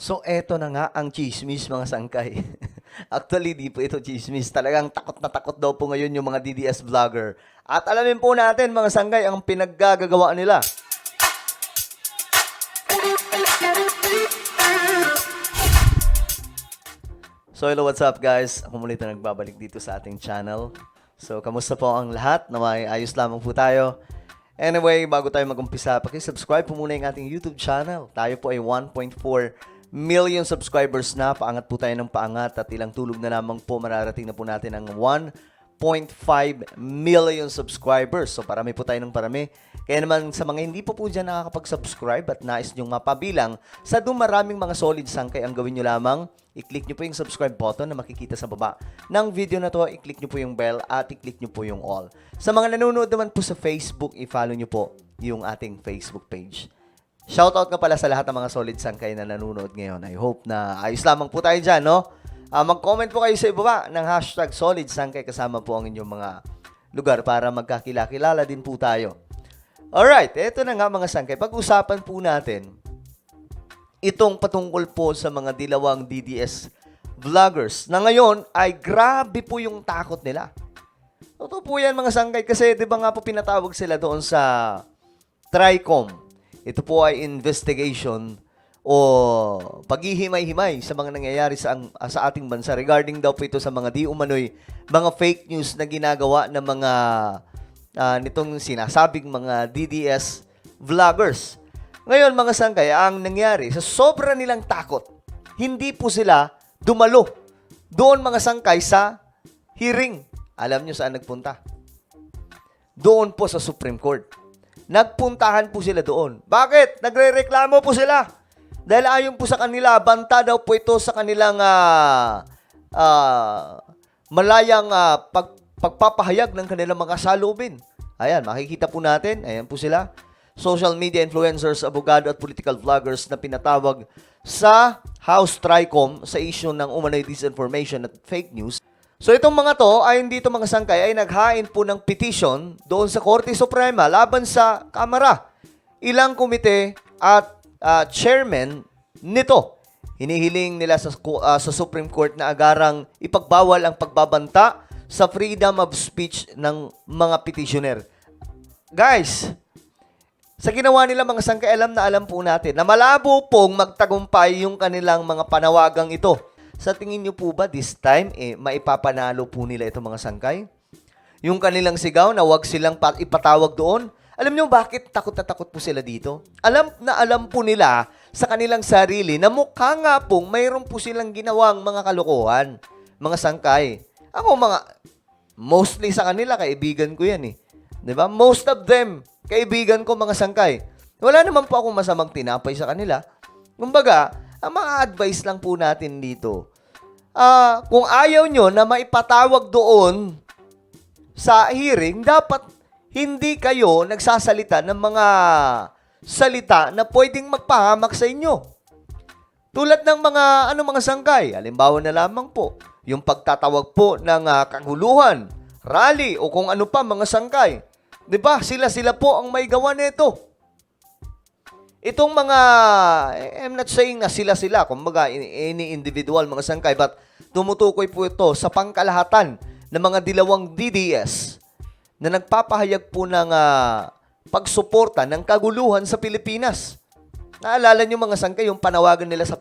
So, eto na nga ang chismis, mga sangkay. Actually, di po ito chismis. Talagang takot na takot daw po ngayon yung mga DDS vlogger. At alamin po natin, mga sangkay, ang pinaggagawa nila. So, hello, what's up, guys? Ako muli na nagbabalik dito sa ating channel. So, kamusta po ang lahat? Naway ayos lamang po tayo. Anyway, bago tayo mag-umpisa, paki-subscribe po muna yung ating YouTube channel. Tayo po ay 1.4 million subscribers na. Paangat po tayo ng paangat at ilang tulog na lamang po mararating na po natin ang 1.5 million subscribers. So, parami po tayo ng parami. Kaya naman sa mga hindi po dyan nakakapag-subscribe at nais nyong mapabilang sa dumaraming mga solid sangkay, ang gawin nyo lamang, i-click nyo po yung subscribe button na makikita sa baba ng video na to, i-click nyo po yung bell at i-click nyo po yung all. Sa mga nanonood naman po sa Facebook, i-follow nyo po yung ating Facebook page. Shoutout nga pala sa lahat ng mga solid sangkay na nanonood ngayon. I hope na ayos lamang po tayo dyan, no? Mag-comment po kayo sa ibaba ng hashtag solid sangkay kasama po ang inyong mga lugar para magkakilala din po tayo. Alright, eto na nga mga sangkay. Pag-usapan po natin itong patungkol po sa mga dilawang DDS vloggers na ngayon ay grabe po yung takot nila. Totoo po yan mga sangkay kasi di ba nga po pinatawag sila doon sa TRICOM. Ito po ay investigation o paghihimay-himay sa mga nangyayari sa ating bansa regarding daw po ito sa mga di umano'y mga fake news na ginagawa ng mga nitong sinasabing mga DDS vloggers. Ngayon mga sangkay, ang nangyari, sa sobra nilang takot, hindi po sila dumalo doon mga sangkay sa hearing. Alam nyo saan nagpunta? Doon po sa Supreme Court. Nagpuntahan po sila doon. Bakit? Nagre-reklamo po sila. Dahil ayon po sa kanila, banta daw po ito sa kanilang malayang pagpapahayag ng kanilang mga salubin. Ayan, makikita po natin. Ayan po sila. Social media influencers, abogado at political vloggers na pinatawag sa House TRICOM sa issue ng umano'y disinformation at fake news. So itong mga to ay hindi ito mga sangkay ay naghain po ng petition doon sa Korte Suprema laban sa Kamara. Ilang komite at chairman nito. Hinihiling nila sa Supreme Court na agarang ipagbawal ang pagbabanta sa freedom of speech ng mga petitioner. Guys, sa ginawa nila mga sangkay, alam na alam po natin na malabo pong magtagumpay yung kanilang mga panawagang ito. Sa tingin nyo po ba this time, maipapanalo po nila ito mga sangkay? Yung kanilang sigaw na wag silang ipatawag doon? Alam nyo bakit takot na takot po sila dito? Alam na alam po nila sa kanilang sarili na mukha nga pong mayroon po silang ginawang mga kalokohan. Mga sangkay. Ako mostly sa kanila, kaibigan ko yan eh. Diba? Most of them, kaibigan ko mga sangkay. Wala naman po akong masamang tinapay sa kanila. Kumbaga, ang mga advice lang po natin dito, kung ayaw nyo na maipatawag doon sa hearing, dapat hindi kayo nagsasalita ng mga salita na pwedeng magpahamak sa inyo. Tulad ng mga sangkay, halimbawa na lamang po, yung pagtatawag po ng kaguluhan, rally, o kung ano pa mga sangkay. Diba? Sila po ang may gawa nito. Itong mga, I'm not saying na sila, kumbaga, any individual, mga sangkay, but tumutukoy po ito sa pangkalahatan ng mga dilawang DDS na nagpapahayag po ng pagsuporta ng kaguluhan sa Pilipinas. Naalala nyo mga sangkay, yung panawagan nila sa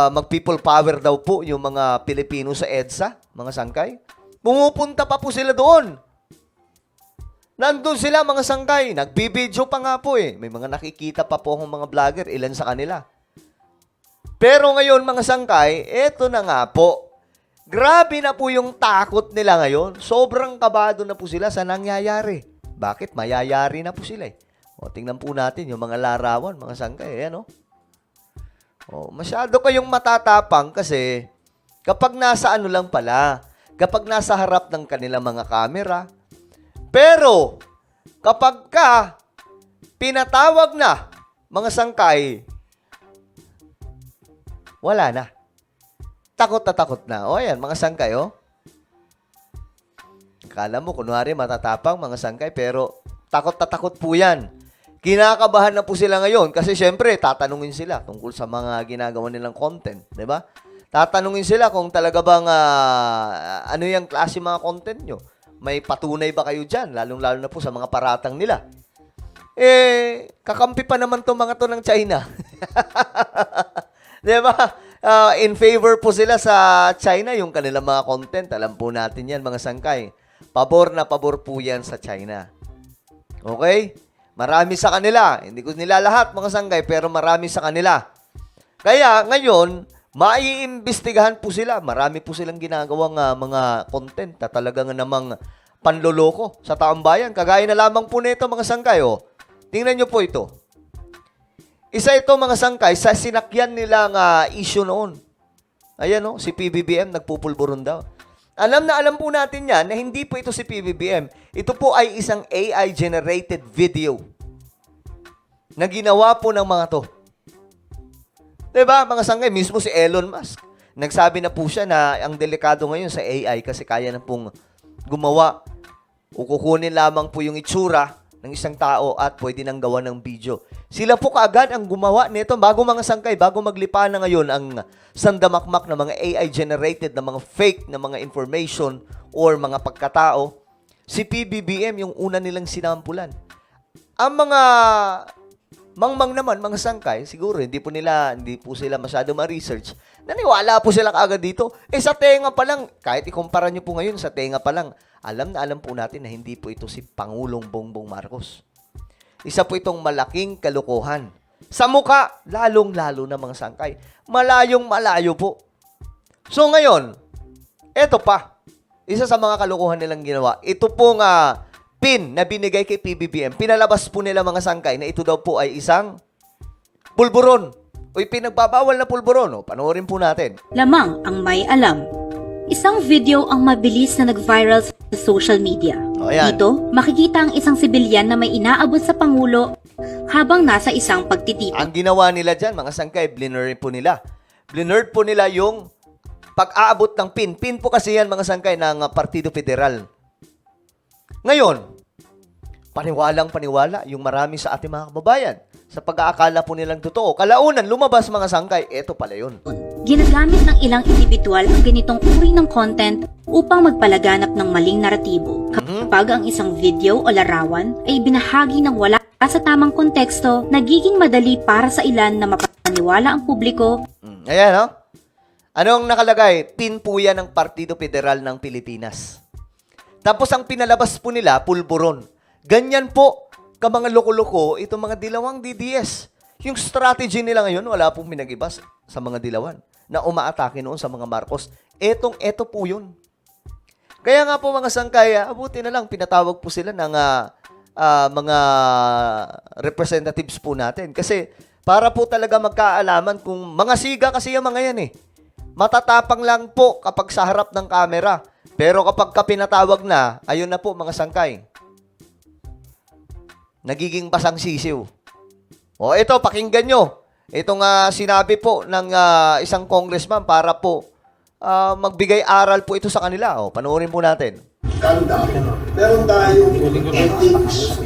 mag-people power daw po yung mga Pilipino sa EDSA, mga sangkay. Pumupunta pa po sila doon. Nandun sila mga sangkay. Nagbibideo pa nga po eh. May mga nakikita pa po akong mga vlogger, ilan sa kanila. Pero ngayon mga sangkay, eto na nga po. Grabe na po yung takot nila ngayon. Sobrang kabado na po sila sa nangyayari. Bakit? Mayayari na po sila eh. O, tingnan po natin yung mga larawan, mga sangkay. Ayan o. Masyado kayong matatapang kasi kapag nasa lang pala, kapag nasa harap ng kanilang mga kamera. Pero, kapag pinatawag na, mga sangkay, wala na. Takot na takot na. O, ayan, mga sangkay, o. Kala mo, kunwari, matatapang, mga sangkay, pero takot na takot po yan. Kinakabahan na po sila ngayon kasi syempre tatanungin sila tungkol sa mga ginagawa nilang content, 'di ba? Tatanungin sila kung talaga bang ano yung klase mga content nyo. May patunay ba kayo diyan, lalong-lalo na po sa mga paratang nila. Kakampi pa naman tong mga to ng China. 'Di ba? In favor po sila sa China yung kanilang mga content. Alam po natin 'yan, mga sangkay. Pabor na pabor po 'yan sa China. Okay? Marami sa kanila. Hindi ko nila lahat, mga sanggay, pero marami sa kanila. Kaya, ngayon, maiimbestigahan po sila. Marami po silang ginagawang mga content na talaga nga namang panloloko sa taong bayan. Kagaya na lamang po nito, mga sanggay. Oh. Tingnan nyo po ito. Isa ito, mga sanggay, sa sinakyan nilang issue noon. Ayan, oh, si PBBM nagpupulburon daw. Alam na alam po natin yan na hindi po ito si PBBM. Ito po ay isang AI-generated video na ginawa po ng mga to. Diba, mga sanggay? Mismo si Elon Musk. Nagsabi na po siya na ang delikado ngayon sa AI kasi kaya na pong gumawa. Kukunin lamang po yung itsura ng isang tao at pwede nang gawa ng video. Sila po kaagad ang gumawa nito bago, mga sangkay, bago maglipa na ngayon ang sandamakmak na mga AI-generated na mga fake na mga information or mga pagkatao. Si PBBM yung una nilang sinampulan. Ang mga mangmang naman, mga sangkay, siguro hindi po sila masyado ma-research. Naniwala po sila kaagad dito. Sa tenga pa lang, kahit ikumpara nyo po ngayon sa tenga pa lang, alam na alam po natin na hindi po ito si Pangulong Bongbong Marcos. Isa po itong malaking kalokohan. Sa muka, lalong-lalo na, mga sangkay. Malayong-malayo po. So ngayon, eto pa. Isa sa mga kalokohan nilang ginawa. Ito pong pin na binigay kay PBBM. Pinalabas po nila, mga sangkay, na ito daw po ay isang pulburon. O pinagbabawal na pulburon. O, panoorin po natin. Lamang ang may alam. Isang video ang mabilis na nag-viral sa social media. Dito, makikita ang isang sibilyan na may inaabot sa Pangulo habang nasa isang pagtitipon. Ang ginawa nila dyan, mga sangkay, blinerd po nila. Blinerd po nila yung pag-aabot ng pin. Pin po kasi yan, mga sangkay, ng Partido Federal. Ngayon, paniwalang-paniwala yung marami sa ating mga kababayan sa pag-aakala po nilang totoo. Kalaunan, lumabas, mga sangkay, eto pala yun. Ginagamit ng ilang individual ang ganitong uri ng content upang magpalaganap ng maling naratibo. Kapag ang isang video o larawan ay binahagi ng wala sa tamang konteksto, nagiging madali para sa ilan na mapaniwala ang publiko. Ayan, no? Anong nakalagay? Pin po yan ng Partido Federal ng Pilipinas. Tapos ang pinalabas po nila, pulburon. Ganyan po, ka mga loko-loko, itong mga dilawang DDS. Yung strategy nila ngayon, wala pong pinag-iba sa mga dilawan na umaatake noon sa mga Marcos. Eto po yun. Kaya nga po, mga sangkay, abuti na lang, pinatawag po sila ng mga representatives po natin. Kasi para po talaga magkaalaman kung mga siga kasi yung mga yan eh. Matatapang lang po kapag sa harap ng kamera. Pero kapag pinatawag na, ayun na po, mga sangkay. Nagiging basang sisiw. O ito, pakinggan nyo. Itong sinabi po ng isang congressman para po magbigay aral po ito sa kanila. O, panoorin po natin. Kanda, meron tayong ethics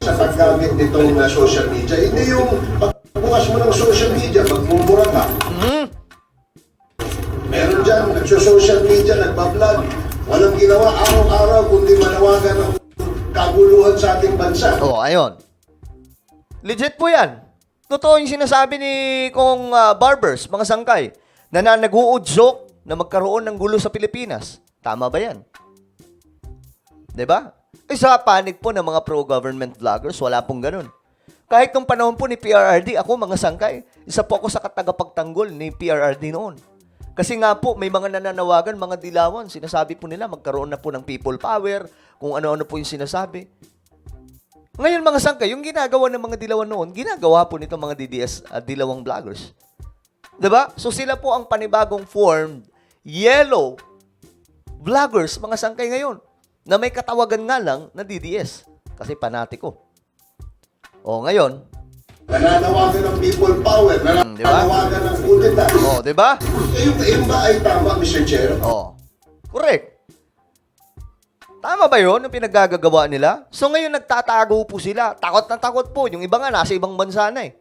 sa paggamit nitong social media. Hindi yung pagbukas mo ng social media, magmumura ka. Meron dyan, nagso-social media, nagbablog. Walang ginawa araw-araw kundi manawagan ng kaguluhan sa ating bansa. O, ayun. Legit po yan. Totoo yung sinasabi ni Kong Barbers, mga sangkay, na nag-uudzok na magkaroon ng gulo sa Pilipinas. Tama ba yan? Diba? Sa panig po ng mga pro-government vloggers, wala pong ganun. Kahit nung panahon po ni PRRD, ako, mga sangkay, isa po ako sa katagapagtanggol ni PRRD noon. Kasi nga po, may mga nananawagan, mga dilawan, sinasabi po nila, magkaroon na po ng people power, kung ano-ano po yung sinasabi. Ngayon, mga sangkay, yung ginagawa ng mga dilawan noon, ginagawa po nito mga DDS, dilawang vloggers. Diba? So sila po ang panibagong formed yellow vloggers, mga sangkay ngayon, na may katawagan nga lang na DDS. Kasi panatiko. O ngayon, Nananawagan ng people power, nananawagan ng kudeta. o, diba? Yung ba ay tama, Mr. Chair? O, correct. Tama ba yun, yung pinaggagawa nila? So ngayon nagtatago po sila. Takot na takot po. Yung iba nga nasa ibang bansa na eh.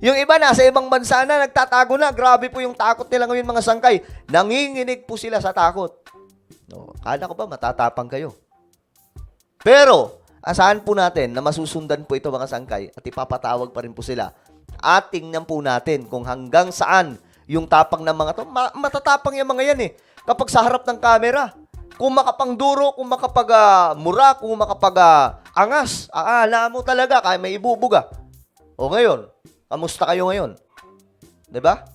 Yung iba nasa ibang bansa na, nagtatago na. Grabe po yung takot nila ngayon mga sangkay. Nanginginig po sila sa takot. No, kala ko ba matatapang kayo? Pero, asahan po natin na masusundan po ito mga sangkay at ipapatawag pa rin po sila. At tingnan po natin kung hanggang saan yung tapang ng mga to. Matatapang yung mga yan eh. Kapag sa harap ng camera. Kung makapangduro, kung makapag-mura, kung makapag-angas, alam mo talaga, kaya may ibubuga. O ngayon, kamusta kayo ngayon? 'Di ba?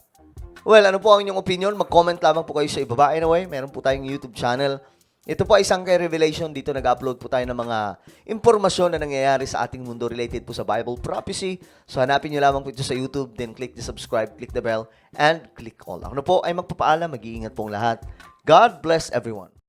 Well, ano po ang inyong opinion? Mag-comment lamang po kayo sa ibaba. Anyway, meron po tayong YouTube channel. Ito po ay Sangkay Revelation. Dito nag-upload po tayo ng mga impormasyon na nangyayari sa ating mundo related po sa Bible prophecy. So, hanapin nyo lamang po ito sa YouTube. Then, click the subscribe, click the bell, and click all. Ako na po ay magpapaalam. Mag-iingat pong lahat. God bless everyone.